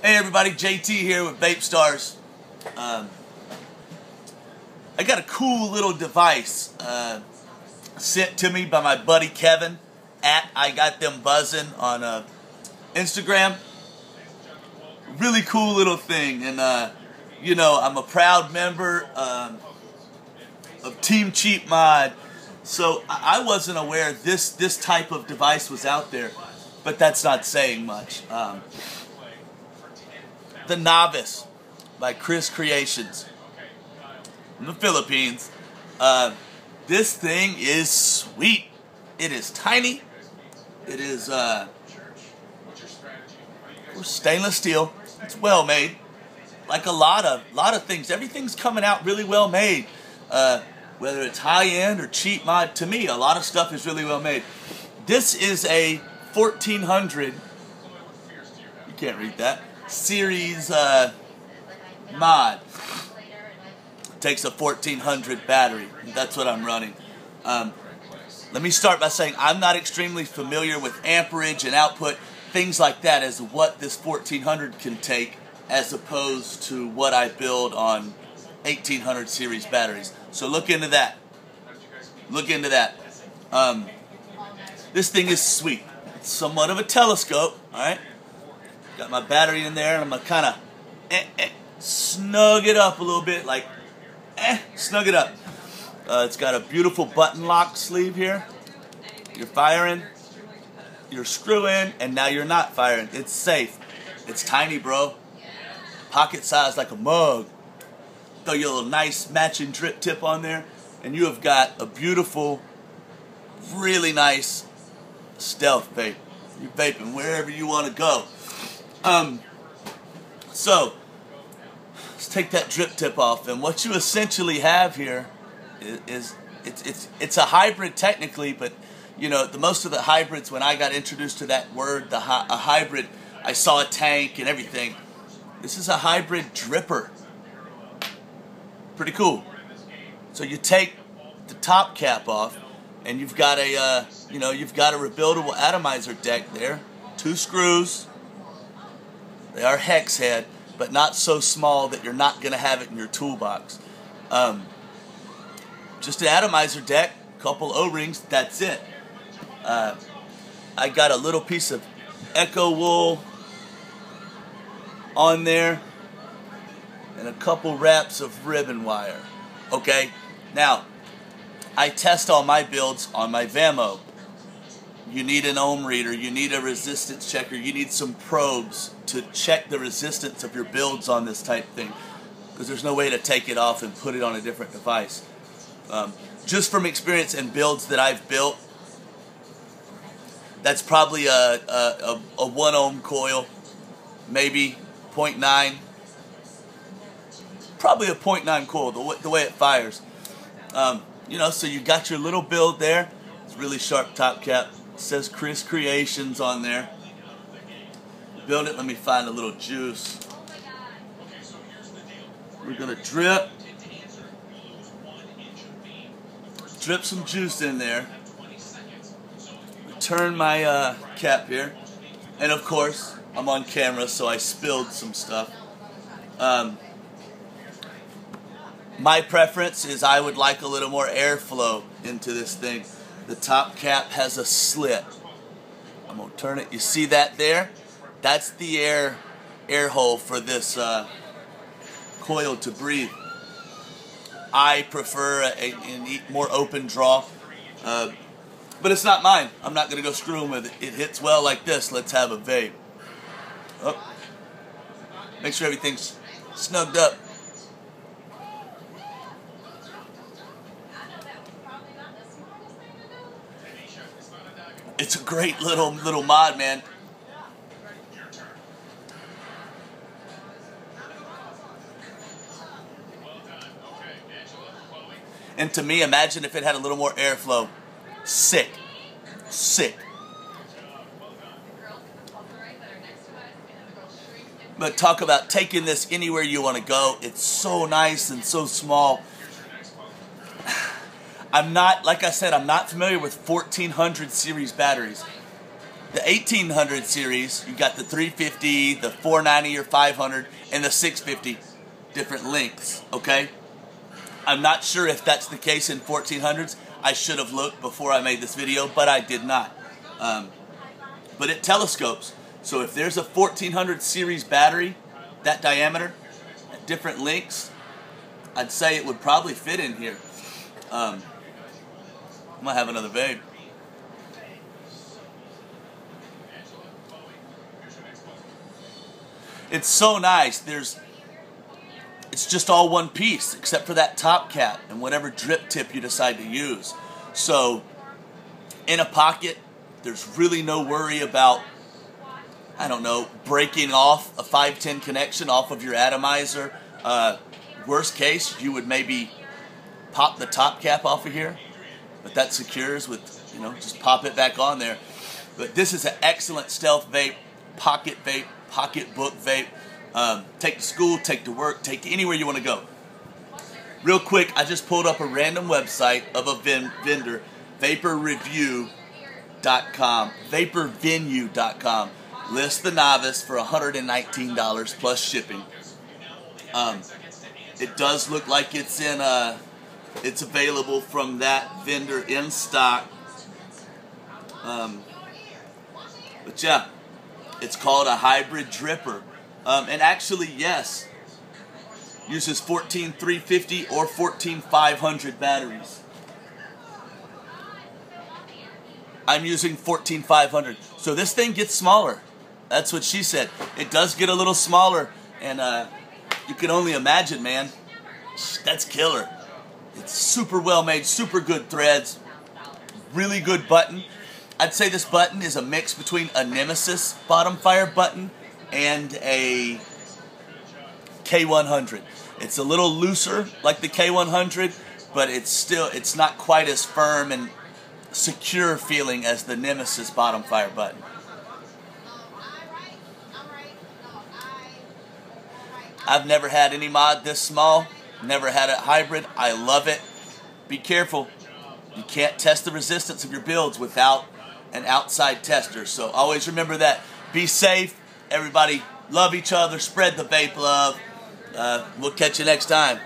Hey everybody, JT here with Vapestars. I got a cool little device sent to me by my buddy Kevin at I Got Them Buzzin' on Instagram. Really cool little thing, and you know, I'm a proud member of Team Cheap Mod, so I wasn't aware this type of device was out there, but that's not saying much. The NOVICE by Chris Creations from the Philippines. This thing is sweet. It is tiny. It is stainless steel. It's well made. Like a lot of things. Everything's coming out really well made. Whether it's high end or cheap mod, to me a lot of stuff is really well made. This is a 1400. You can't read that. Series mod. Takes a 1400 battery. That's what I'm running. Let me start by saying I'm not extremely familiar with amperage and output, things like that, as what this 1400 can take as opposed to what I build on 1800 series batteries. So look into that. Look into that. This thing is sweet. It's somewhat of a telescope, alright? Got my battery in there, and I'm going to kind of snug it up a little bit, like, snug it up. It's got a beautiful button lock sleeve here. You're firing, you're screwing, and now you're not firing. It's safe. It's tiny, bro. Pocket size like a mug. Throw your little nice matching drip tip on there, and you have got a beautiful, really nice stealth vape. You're vaping wherever you want to go. So let's take that drip tip off, and what you essentially have here is it's a hybrid technically, but you know, most of the hybrids, when I got introduced to that word, a hybrid, I saw a tank and everything. This is a hybrid dripper. Pretty cool. So you take the top cap off, and you've got a you've got a rebuildable atomizer deck there. 2 screws. They are hex head, but not so small that you're not going to have it in your toolbox. Just an atomizer deck, couple O-rings, that's it. I got a little piece of Echo wool on there and a couple wraps of ribbon wire. Okay, now I test all my builds on my Vamo. You need an ohm reader, you need a resistance checker, you need some probes to check the resistance of your builds on this type thing, because there's no way to take it off and put it on a different device. Just from experience and builds that I've built, that's probably a 1 ohm coil, maybe 0.9, probably a 0.9 coil, the way it fires. You know, so you got your little build there. It's really sharp top cap. It says Chris Creations on there. Build it. Let me find a little juice. We're gonna drip some juice in there. Turn my cap here, and of course I'm on camera, so I spilled some stuff. My preference is I would like a little more airflow into this thing. The top cap has a slit. I'm going to turn it. You see that there? That's the air hole for this coil to breathe. I prefer a more open draw, but it's not mine. I'm not going to go screwing with it. It hits well like this. Let's have a vape. Oh. Make sure everything's snugged up. It's a great little mod, man. And to me, imagine if it had a little more airflow. Sick. Sick. But talk about taking this anywhere you want to go. It's so nice and so small. I'm not, like I said, I'm not familiar with 1400 series batteries. The 1800 series, you got the 350, the 490 or 500, and the 650, different lengths, okay? I'm not sure if that's the case in 1400s. I should have looked before I made this video, but I did not. But it telescopes. So if there's a 1400 series battery, that diameter, at different lengths, I'd say it would probably fit in here. I'm gonna have another vape. It's so nice. It's just all one piece, except for that top cap and whatever drip tip you decide to use. So, in a pocket, there's really no worry about, I don't know, breaking off a 510 connection off of your atomizer. Worst case, you would maybe pop the top cap off of here, but that secures with, just pop it back on there. But this is an excellent stealth vape, pocketbook vape. Take to school, take to work, take to anywhere you want to go. Real quick, I just pulled up a random website of a vendor, vaporvenue.com. List the Novice for $119 plus shipping. It does look like it's available from that vendor in stock. But yeah, it's called a hybrid dripper. And actually, yes, uses 14350 or 14500 batteries. I'm using 14500. So this thing gets smaller. That's what she said. It does get a little smaller, and you can only imagine, man. That's killer. It's super well made, super good threads, really good button. I'd say this button is a mix between a Nemesis bottom fire button and a K100. It's a little looser like the K100, but it's not quite as firm and secure feeling as the Nemesis bottom fire button. I've never had any mod this small, never had it hybrid. I love it. Be careful. You can't test the resistance of your builds without an outside tester. So always remember that. Be safe. Everybody love each other. Spread the vape love. We'll catch you next time.